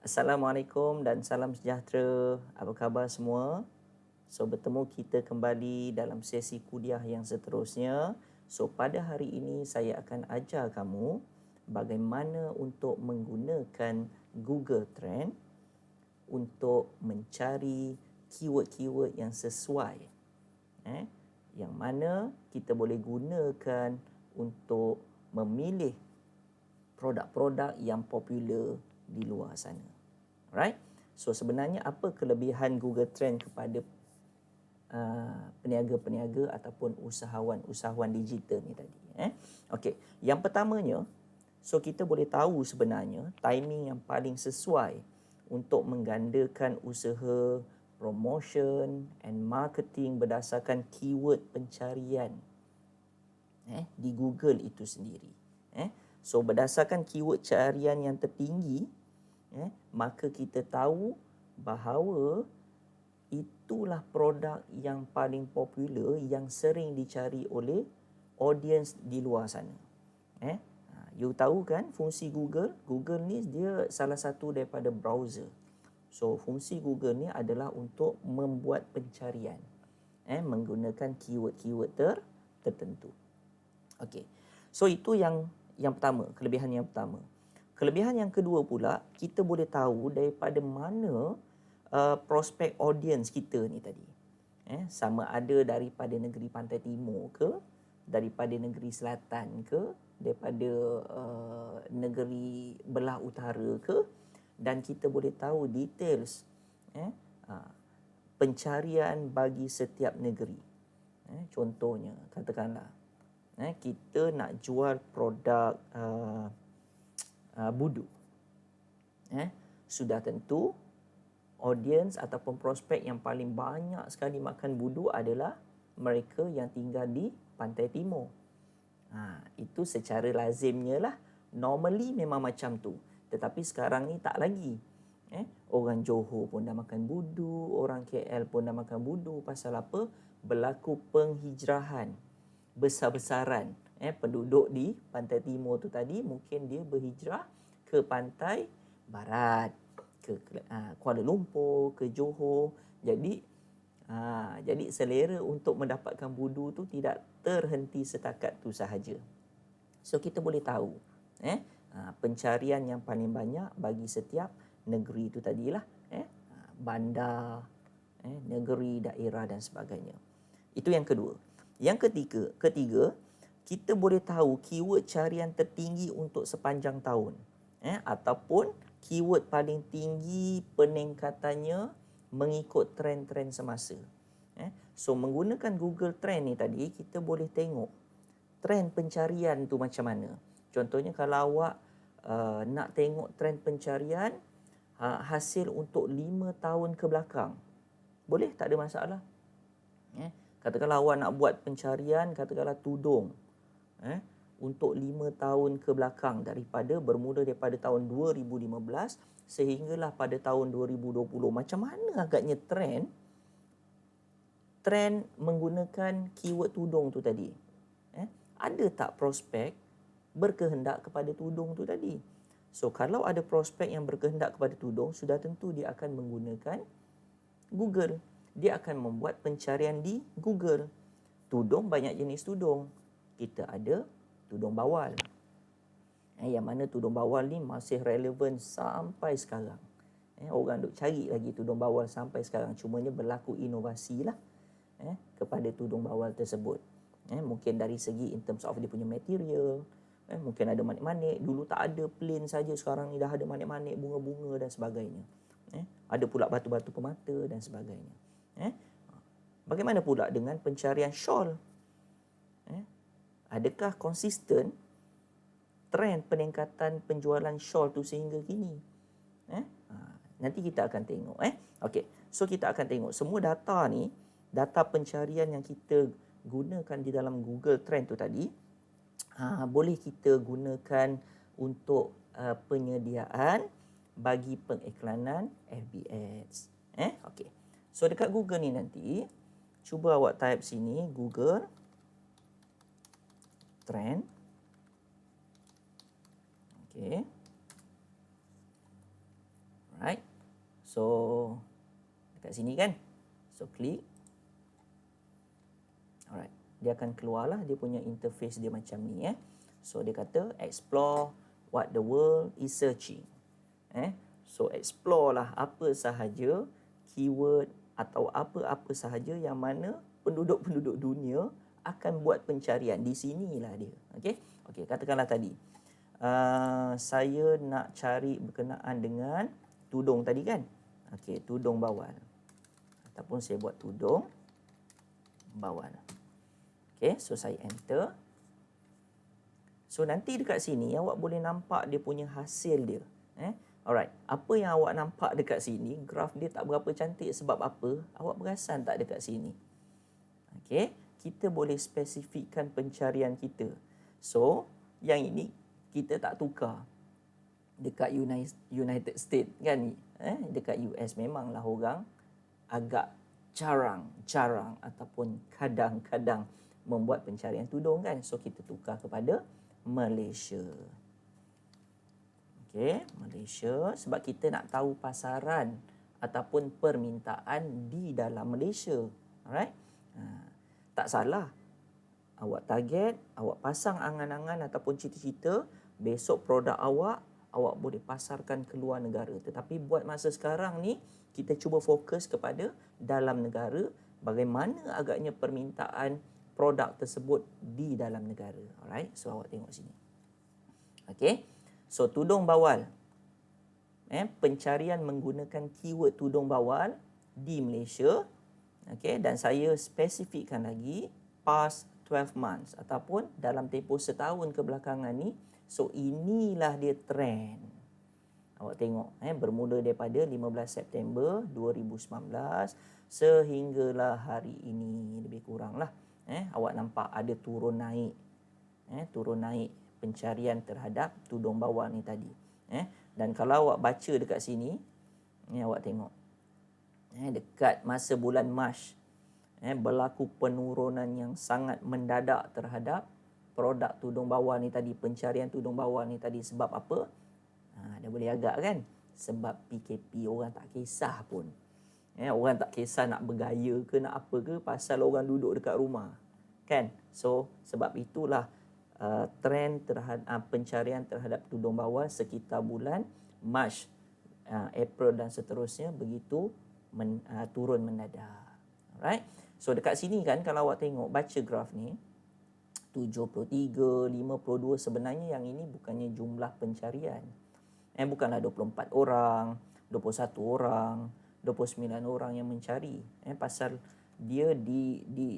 Assalamualaikum dan salam sejahtera. Apa khabar semua? So, bertemu kita kembali dalam sesi kuliah yang seterusnya. So, pada hari ini saya akan ajar kamu bagaimana untuk menggunakan Google Trend untuk mencari keyword-keyword yang sesuai. Yang mana kita boleh gunakan untuk memilih produk-produk yang popular di luar sana. Alright? So sebenarnya apa kelebihan Google Trend kepada peniaga-peniaga ataupun usahawan-usahawan digital ni tadi? Okey, yang pertamanya, so kita boleh tahu sebenarnya timing yang paling sesuai untuk menggandakan usaha promotion and marketing berdasarkan keyword pencarian di Google itu sendiri. So berdasarkan keyword carian yang tertinggi, maka kita tahu bahawa itulah produk yang paling popular yang sering dicari oleh audience di luar sana. You tahu kan fungsi Google? Google ni dia salah satu daripada browser. So fungsi Google ni adalah untuk membuat pencarian menggunakan keyword-keyword tertentu. Okey. So itu yang pertama, kelebihan yang pertama. Kelebihan yang kedua pula, kita boleh tahu daripada mana prospek audience kita ni tadi. Sama ada daripada negeri pantai timur ke, daripada negeri selatan ke, daripada negeri belah utara ke, dan kita boleh tahu details pencarian bagi setiap negeri. Contohnya, katakanlah kita nak jual produk budu. Sudah tentu audience ataupun prospek yang paling banyak sekali makan budu adalah mereka yang tinggal di pantai timur. Itu secara lazimnya lah. Normally memang macam tu. Tetapi sekarang ni tak lagi. Orang Johor pun dah makan budu, orang KL pun dah makan budu. Pasal apa? Berlaku penghijrahan besar-besaran. Penduduk di pantai timur tu tadi mungkin dia berhijrah ke pantai barat, ke Kuala Lumpur, ke Johor. Jadi selera untuk mendapatkan budu tu tidak terhenti setakat tu sahaja. So kita boleh tahu pencarian yang paling banyak bagi setiap negeri itu tadilah, bandar, negeri, daerah dan sebagainya. Itu yang kedua. Yang ketiga, kita boleh tahu keyword carian tertinggi untuk sepanjang tahun, ataupun keyword paling tinggi peningkatannya mengikut trend-trend semasa. So menggunakan Google Trend ni tadi, kita boleh tengok trend pencarian tu macam mana. Contohnya kalau awak nak tengok trend pencarian hasil untuk 5 tahun ke belakang, boleh, tak ada masalah. Katakanlah awak nak buat pencarian, katakanlah tudung untuk 5 tahun ke belakang, bermula daripada tahun 2015 sehinggalah pada tahun 2020. Macam mana agaknya trend menggunakan keyword tudung tu tadi? Ada tak prospek berkehendak kepada tudung tu tadi? So kalau ada prospek yang berkehendak kepada tudung, sudah tentu dia akan menggunakan Google. Dia akan membuat pencarian di Google. Tudung, banyak jenis tudung. Kita ada tudung bawal. Yang mana tudung bawal ni masih relevan sampai sekarang. Orang duk cari lagi tudung bawal sampai sekarang. Cumanya berlaku inovasi lah kepada tudung bawal tersebut. Mungkin dari segi in terms of dia punya material, mungkin ada manik-manik. Dulu tak ada, plain saja. Sekarang ni dah ada manik-manik, bunga-bunga dan sebagainya. Ada pula batu-batu permata dan sebagainya. Bagaimana pula dengan pencarian shawl? Adakah konsisten trend peningkatan penjualan shawl tu sehingga kini? Nanti kita akan tengok. Okey, so kita akan tengok semua data ni, data pencarian yang kita gunakan di dalam Google Trend tu tadi, boleh kita gunakan untuk penyediaan bagi pengiklanan FB Ads. Okey. So dekat Google ni nanti, cuba awak type sini Google Trend. Okey. Alright. So dekat sini kan. So klik. Alright. Dia akan keluarlah dia punya interface dia macam ni So dia kata explore what the world is searching. So explore lah apa sahaja keyword atau apa-apa sahaja yang mana penduduk-penduduk dunia akan buat pencarian. Di sinilah dia. Okey, katakanlah tadi saya nak cari berkenaan dengan tudung tadi kan. Okey, tudung bawal. Ataupun saya buat tudung bawal. Okey, so saya enter. So nanti dekat sini awak boleh nampak dia punya hasil dia. Alright, apa yang awak nampak dekat sini, graf dia tak berapa cantik sebab apa? Awak perasan tak dekat sini? Okey, kita boleh spesifikkan pencarian kita. So, yang ini kita tak tukar. Dekat United States kan, dekat US memanglah orang agak jarang ataupun kadang-kadang membuat pencarian tudung kan. So kita tukar kepada Malaysia. Okey, Malaysia sebab kita nak tahu pasaran ataupun permintaan di dalam Malaysia. Alright? Tak salah. Awak target, awak pasang angan-angan ataupun cita-cita besok produk awak boleh pasarkan ke luar negara. Tetapi buat masa sekarang ni kita cuba fokus kepada dalam negara, bagaimana agaknya permintaan produk tersebut di dalam negara. Alright? So awak tengok sini. Okey. So tudung bawal. Pencarian menggunakan keyword tudung bawal di Malaysia. Okey, dan saya spesifikkan lagi past 12 months ataupun dalam tempoh setahun kebelakangan ni. So inilah dia trend. Awak tengok bermula daripada 15 September 2019 sehinggalah hari ini lebih kuranglah. Awak nampak ada turun naik. Turun naik pencarian terhadap tudung bawal ni tadi. Dan kalau awak baca dekat sini, awak tengok. Dekat masa bulan Mac, berlaku penurunan yang sangat mendadak terhadap produk tudung bawal ni tadi, pencarian tudung bawal ni tadi. Sebab apa? Dah boleh agak kan? Sebab PKP orang tak kisah pun. Orang tak kisah nak bergaya ke nak apa ke pasal orang duduk dekat rumah. Kan? So sebab itulah trend terhadap pencarian terhadap tudung bawal sekitar bulan Mac, April dan seterusnya begitu turun mendadak. Alright. So dekat sini kan kalau awak tengok baca graf ni 73, 52 sebenarnya yang ini bukannya jumlah pencarian. Bukanlah 24 orang, 21 orang, 29 orang yang mencari. Pasal dia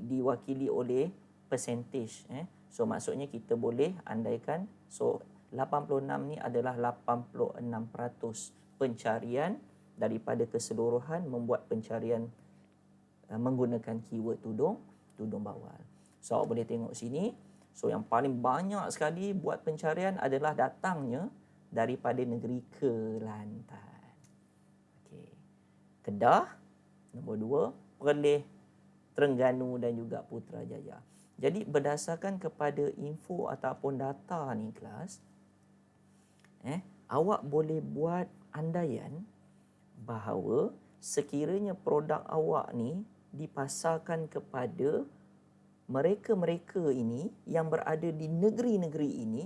diwakili oleh percentage. So maksudnya kita boleh andaikan so 86 ni adalah 86% pencarian daripada keseluruhan membuat pencarian menggunakan keyword tudung bawal. So awak boleh tengok sini. So yang paling banyak sekali buat pencarian adalah datangnya daripada negeri Kelantan. Okey. Kedah nombor 2, Perlis, Terengganu dan juga Putrajaya. Jadi berdasarkan kepada info ataupun data ni kelas, awak boleh buat andaian bahawa sekiranya produk awak ni dipasarkan kepada mereka-mereka ini yang berada di negeri-negeri ini,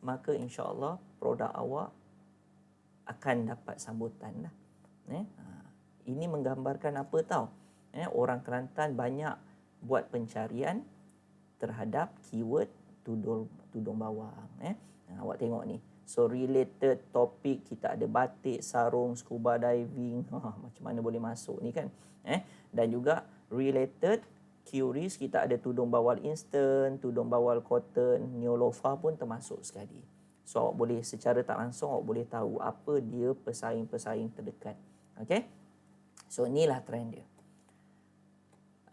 maka insya-Allah produk awak akan dapat sambutan lah. Ini menggambarkan apa tahu? Orang Kelantan banyak buat pencarian terhadap keyword tudung bawang. Awak tengok ni. So related topik kita ada batik, sarung, scuba diving. Macam mana boleh masuk ni kan? Dan juga related QRIS kita ada tudung bawal instant, tudung bawal cotton, neolofa pun termasuk sekali. So awak boleh secara tak langsung awak boleh tahu apa dia pesaing-pesaing terdekat. Okey? So inilah trend dia.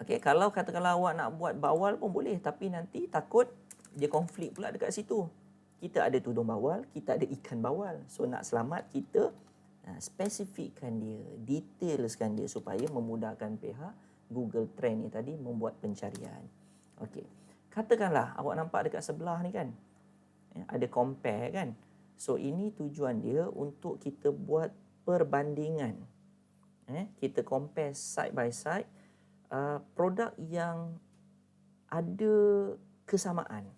Okey, kalau katakanlah awak nak buat bawal pun boleh, tapi nanti takut dia konflik pula dekat situ. Kita ada tudung bawal, kita ada ikan bawal. So nak selamat kita spesifikkan dia, detailskan dia supaya memudahkan pihak Google Trend ni tadi membuat pencarian. Okey. Katakanlah awak nampak dekat sebelah ni kan. Ada compare kan. So ini tujuan dia untuk kita buat perbandingan. Kita compare side by side produk yang ada kesamaan.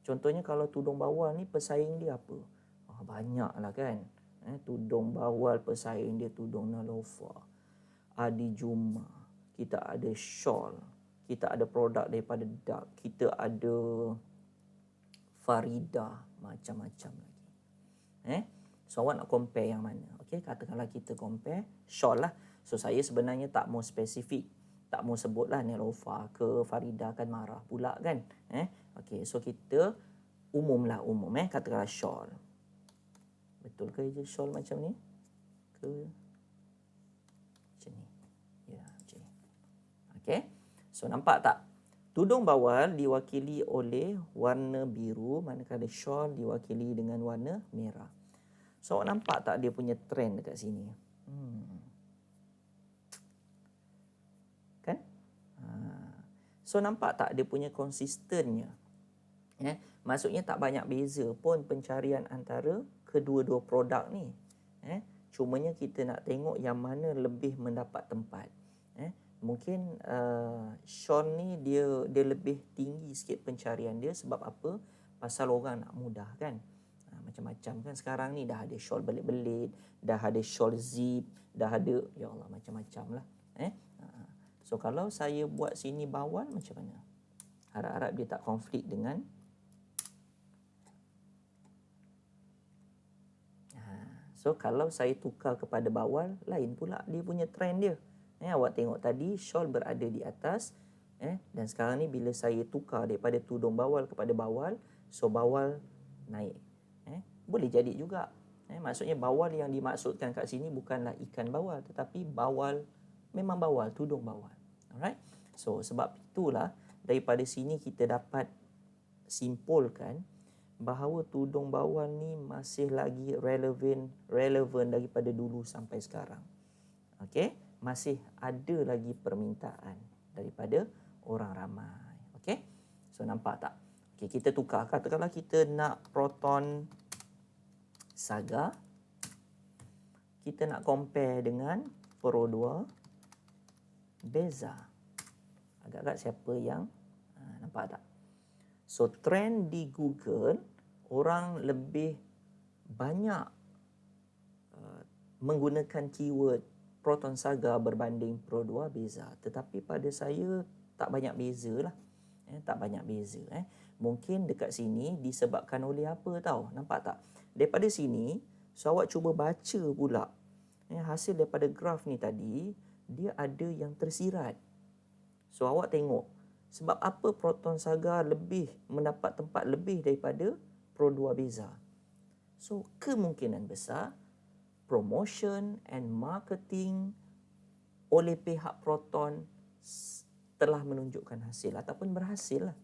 Contohnya kalau tudung bawal ni pesaing dia apa? Banyak lah kan. Tudung bawal pesaing dia tudung Nalofa, Adi Juma, kita ada shawl, kita ada produk daripada Dark, kita ada Farida, macam-macam lagi. So awak nak compare yang mana? Okey, katakanlah kita compare shawl lah. So saya sebenarnya tak mau spesifik, tak mau sebutlah Nelofa ke Farida, kan marah pula kan. Okey, so kita umum. Katakanlah shawl. Betul ke je shawl macam ni? Ke macam ni? Ya, macam ni. Okey. So nampak tak? Tudung bawal diwakili oleh warna biru, manakala shawl diwakili dengan warna merah. So awak nampak tak dia punya trend dekat sini? Kan? So nampak tak dia punya konsistennya? Maksudnya tak banyak beza pun pencarian antara kedua-dua produk ni. Cumanya kita nak tengok yang mana lebih mendapat tempat. Mungkin shawl ni dia lebih tinggi sikit pencarian dia. Sebab apa? Pasal orang nak mudah kan. Macam-macam kan sekarang ni, dah ada shawl belit-belit, dah ada shawl zip, dah ada, ya Allah, macam-macam lah. So kalau saya buat sini bawal, macam mana? Harap-harap dia tak konflik dengan so kalau saya tukar kepada bawal, lain pula dia punya trend dia. Awak tengok tadi shawl berada di atas, dan sekarang ni bila saya tukar daripada tudung bawal kepada bawal, so bawal naik. Boleh jadi juga. Maksudnya bawal yang dimaksudkan kat sini bukanlah ikan bawal, tetapi bawal, memang bawal, tudung bawal. Alright. So sebab itulah daripada sini kita dapat simpulkan bahawa tudung bawal ni masih lagi relevan daripada dulu sampai sekarang. Okey, masih ada lagi permintaan daripada orang ramai. Okey. So nampak tak? Okey, kita tukar. Katakanlah kita nak Proton Saga. Kita nak compare dengan Pro 2 Beza. Agak-agak siapa yang nampak tak? So trend di Google, orang lebih banyak menggunakan keyword Proton Saga berbanding Pro 2 Beza. Tetapi pada saya tak banyak beza lah. Tak banyak beza. Mungkin dekat sini disebabkan oleh apa tahu? Nampak tak? Daripada sini, so awak cuba baca pula. Hasil daripada graf ni tadi, dia ada yang tersirat. So awak tengok, sebab apa Proton Saga lebih mendapat tempat lebih daripada Pro 2 Beza? So kemungkinan besar promotion and marketing oleh pihak Proton telah menunjukkan hasil ataupun berhasil lah.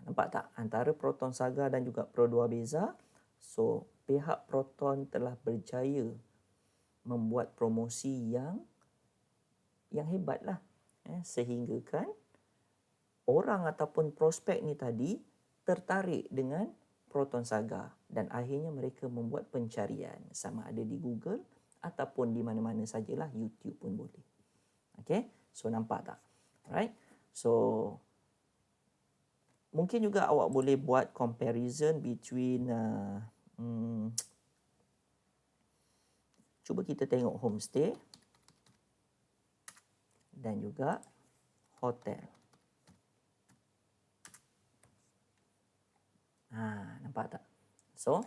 Nampak tak? Antara Proton Saga dan juga Pro 2 Beza, so pihak Proton telah berjaya membuat promosi yang hebat lah. Sehingga kan orang ataupun prospek ni tadi tertarik dengan Proton Saga dan akhirnya mereka membuat pencarian sama ada di Google ataupun di mana-mana sajalah, YouTube pun boleh. Okay, so nampak tak? Alright, so mungkin juga awak boleh buat comparison between cuba kita tengok homestay dan juga hotel. Nampak tak? So,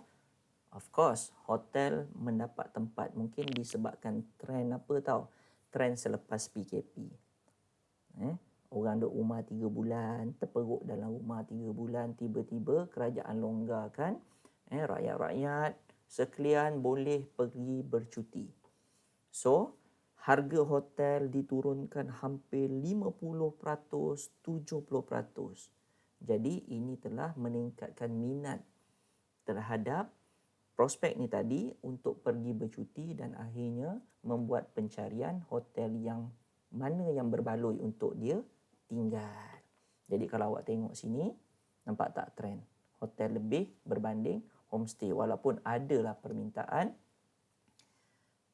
of course, hotel mendapat tempat mungkin disebabkan trend apa tahu? Trend selepas PKP. Orang duduk rumah 3 bulan, terperuk dalam rumah 3 bulan, tiba-tiba kerajaan longgarkan, rakyat-rakyat sekalian boleh pergi bercuti. So, harga hotel diturunkan hampir 50%, 70%. Jadi ini telah meningkatkan minat terhadap prospek ni tadi untuk pergi bercuti dan akhirnya membuat pencarian hotel yang mana yang berbaloi untuk dia tinggal. Jadi kalau awak tengok sini, nampak tak trend? Hotel lebih berbanding homestay, walaupun adalah permintaan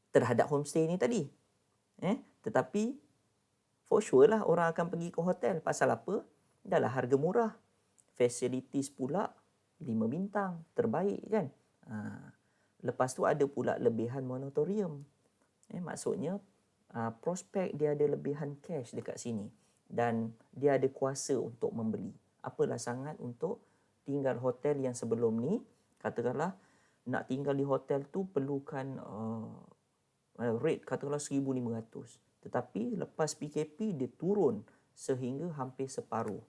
terhadap homestay ni tadi. Tetapi for sure lah orang akan pergi ke hotel. Pasal apa? Dah lah harga murah. Facilities pula 5 bintang. Terbaik kan? Lepas tu ada pula lebihan moratorium. Maksudnya prospek dia ada lebihan cash dekat sini. Dan dia ada kuasa untuk membeli. Apalah sangat untuk tinggal hotel yang sebelum ni, katakanlah nak tinggal di hotel tu perlukan rate katakanlah 1,500. Tetapi lepas PKP dia turun sehingga hampir separuh.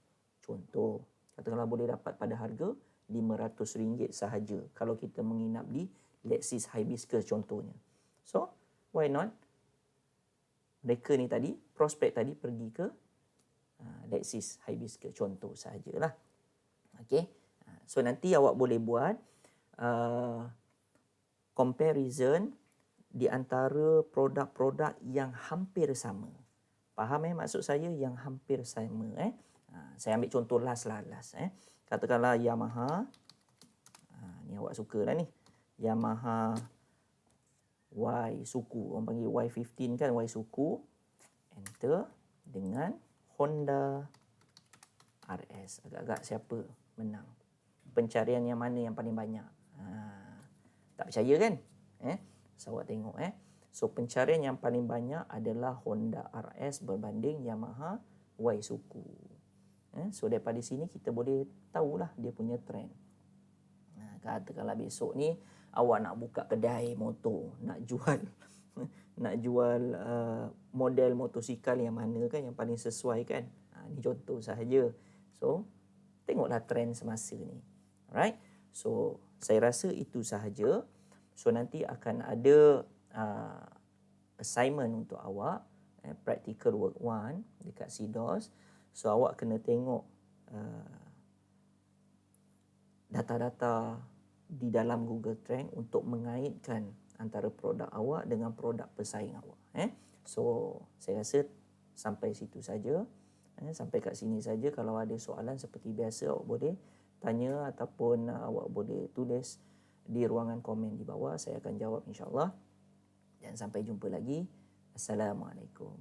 Contoh, katakanlah boleh dapat pada harga RM500 sahaja kalau kita menginap di Lexis Hibiscus contohnya. So, why not? Mereka ni tadi, prospek tadi pergi ke Lexis Hibiscus contoh sahajalah. Okay. So, nanti awak boleh buat comparison di antara produk-produk yang hampir sama. Faham maksud saya yang hampir sama. Saya ambil contoh last. Katakanlah Yamaha. Ni awak suka lah ni. Yamaha Y suku. Orang panggil Y15 kan, Y suku. Enter dengan Honda RS. Agak-agak siapa menang? Pencarian yang mana yang paling banyak? Tak percaya kan? So, awak tengok So, pencarian yang paling banyak adalah Honda RS berbanding Yamaha Y suku. So, daripada sini kita boleh tahulah dia punya trend. Katakanlah besok ni awak nak buka kedai motor, nak jual model motosikal yang mana kan yang paling sesuai kan. Ni contoh sahaja. So, tengoklah trend semasa ni. Alright. So, saya rasa itu sahaja. So, nanti akan ada assignment untuk awak, practical work 1 dekat CDOS. So, awak kena tengok data-data di dalam Google Trend untuk mengaitkan antara produk awak dengan produk pesaing awak. So, saya rasa sampai situ saja. Sampai kat sini saja. Kalau ada soalan seperti biasa, awak boleh tanya ataupun awak boleh tulis di ruangan komen di bawah. Saya akan jawab insya-Allah. Dan sampai jumpa lagi. Assalamualaikum.